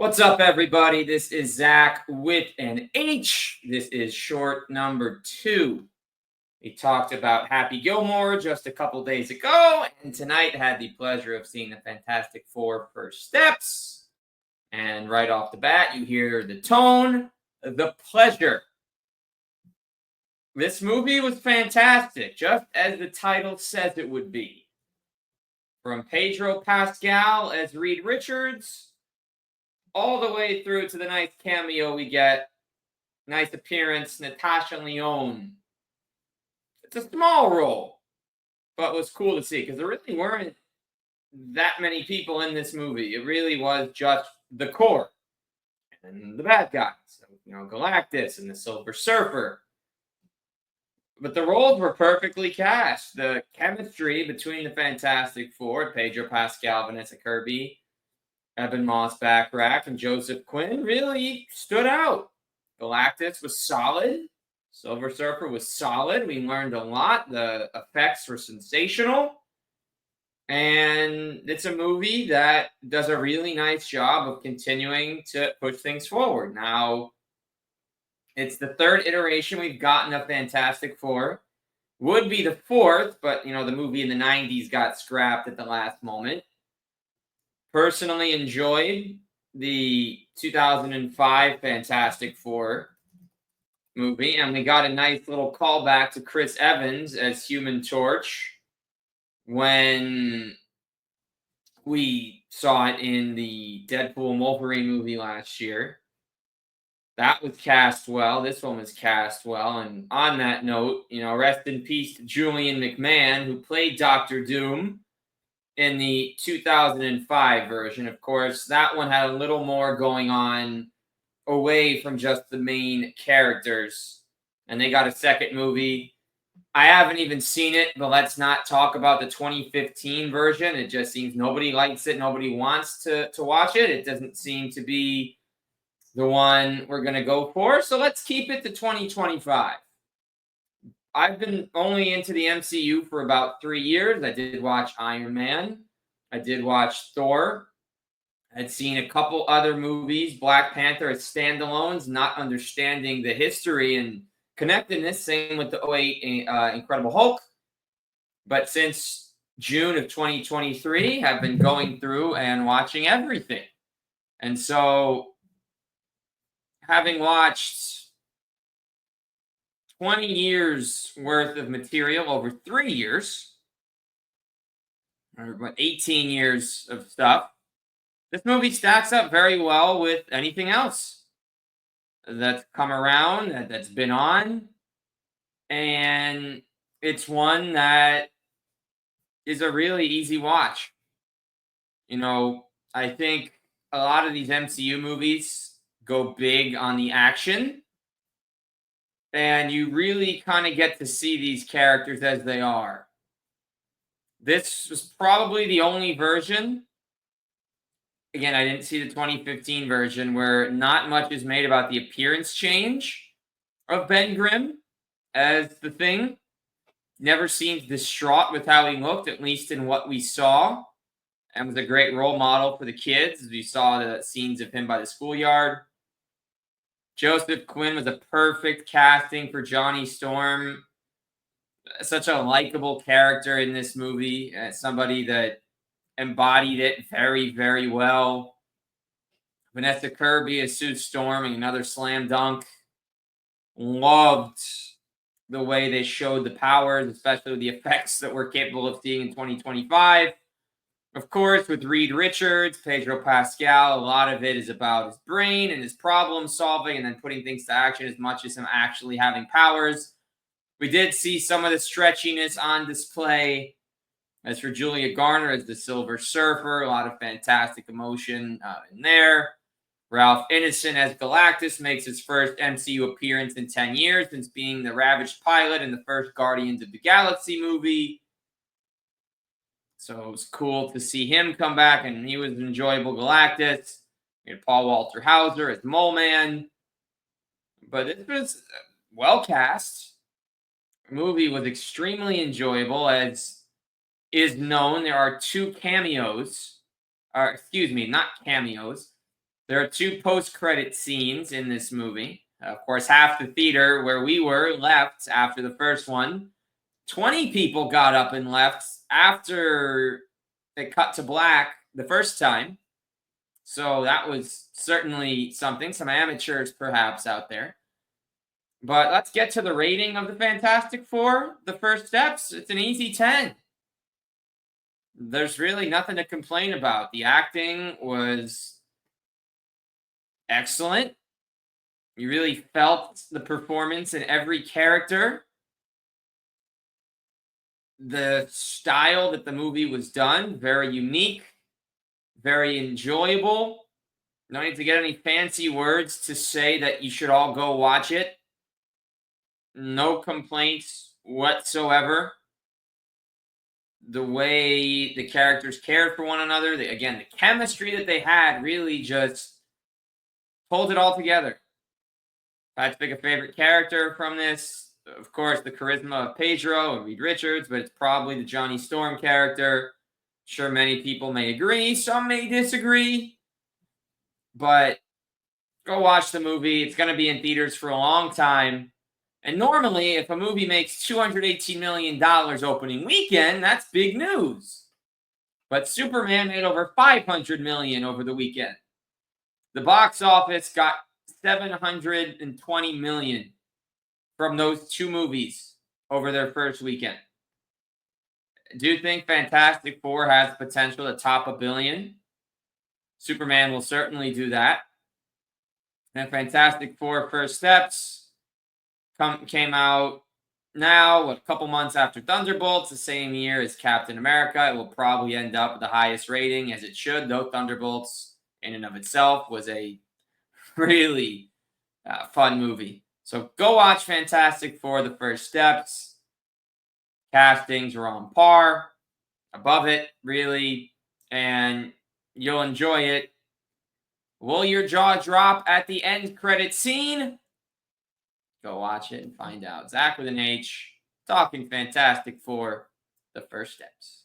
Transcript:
What's up, everybody? This is Zach with an H. This is short number 2. We talked about Happy Gilmore just a couple days ago, and tonight had the pleasure of seeing the Fantastic Four First Steps. And right off the bat, you hear the tone, the pleasure. This movie was fantastic, just as the title says it would be. From Pedro Pascal as Reed Richards, all the way through to the nice cameo we get. Nice appearance, Natasha Lyonne. It's a small role, but it was cool to see because there really weren't that many people in this movie. It really was just the core and the bad guys. So, Galactus and the Silver Surfer. But the roles were perfectly cast. The chemistry between the Fantastic Four, Pedro Pascal, Vanessa Kirby, Evan Moss-Bachrach, and Joseph Quinn really stood out. Galactus was solid. Silver Surfer was solid. We learned a lot. The effects were sensational. And it's a movie that does a really nice job of continuing to push things forward. Now, it's the third iteration we've gotten of Fantastic Four. Would be the fourth, but, the movie in the 90s got scrapped at the last moment. Personally enjoyed the 2005 Fantastic Four movie, and we got a nice little callback to Chris Evans as Human Torch when we saw it in the Deadpool Wolverine movie last year. That was cast well. This one was cast well. And on that note, rest in peace to Julian McMahon, who played Dr. Doom in the 2005 version. Of course, that one had a little more going on away from just the main characters. And they got a second movie. I haven't even seen it, but let's not talk about the 2015 version. It just seems nobody likes it. Nobody wants to watch it. It doesn't seem to be the one we're going to go for. So let's keep it to 2025. I've been only into the MCU for about 3 years. I did watch Iron Man. I did watch Thor. I'd seen a couple other movies, Black Panther as standalones, not understanding the history and connectedness. Same with the '08 Incredible Hulk. But since June of 2023, I've been going through and watching everything. And so, having watched 20 years worth of material over 3 years, or 18 years of stuff, this movie stacks up very well with anything else that's come around, that's been on. And it's one that is a really easy watch. I think a lot of these MCU movies go big on the action. And you really kind of get to see these characters as they are. This was probably the only version. Again, I didn't see the 2015 version where not much is made about the appearance change of Ben Grimm as the Thing. Never seemed distraught with how he looked, at least in what we saw. And was a great role model for the kids as we saw the scenes of him by the schoolyard. Joseph Quinn was a perfect casting for Johnny Storm. Such a likable character in this movie. Somebody that embodied it very, very well. Vanessa Kirby as Sue Storm, another slam dunk. Loved the way they showed the powers, especially the effects that we're capable of seeing in 2025. Of course, with Reed Richards, Pedro Pascal, a lot of it is about his brain and his problem solving and then putting things to action as much as him actually having powers. We did see some of the stretchiness on display. As for Julia Garner as the Silver Surfer, a lot of fantastic emotion in there. Ralph Ineson as Galactus makes his first MCU appearance in 10 years since being the Ravaged pilot in the first Guardians of the Galaxy movie. So it was cool to see him come back, and he was an enjoyable Galactus. We had Paul Walter Hauser as Mole Man. But it was well cast. The movie was extremely enjoyable. As is known, there are 2 cameos. Not cameos. There are two post-credit scenes in this movie. Of course, half the theater where we were left after the first one. 20 people got up and left after it cut to black the first time. So that was certainly something. Some amateurs perhaps out there. But let's get to the rating of the Fantastic Four. The First Steps, it's an easy 10. There's really nothing to complain about. The acting was excellent. You really felt the performance in every character. The style that the movie was done, very unique, very enjoyable. No need to get any fancy words to say that you should all go watch it. No complaints whatsoever. The way the characters cared for one another, again, the chemistry that they had really just pulled it all together. If I had to pick a favorite character from this, of course, the charisma of Pedro and Reed Richards, but it's probably the Johnny Storm character. Sure, many people may agree, some may disagree, but go watch the movie. It's going to be in theaters for a long time. And normally, if a movie makes $218 million opening weekend, that's big news. But Superman made over $500 million over the weekend. The box office got $720 million from those two movies over their first weekend. I do think Fantastic Four has potential to top $1 billion. Superman will certainly do that. And Fantastic Four First Steps came out now, a couple months after Thunderbolts, the same year as Captain America. It will probably end up with the highest rating, as it should, though Thunderbolts in and of itself was a really fun movie. So go watch Fantastic Four The First Steps. Castings are on par, above it, really, and you'll enjoy it. Will your jaw drop at the end credit scene? Go watch it and find out. Zach with an H, talking Fantastic Four, The First Steps.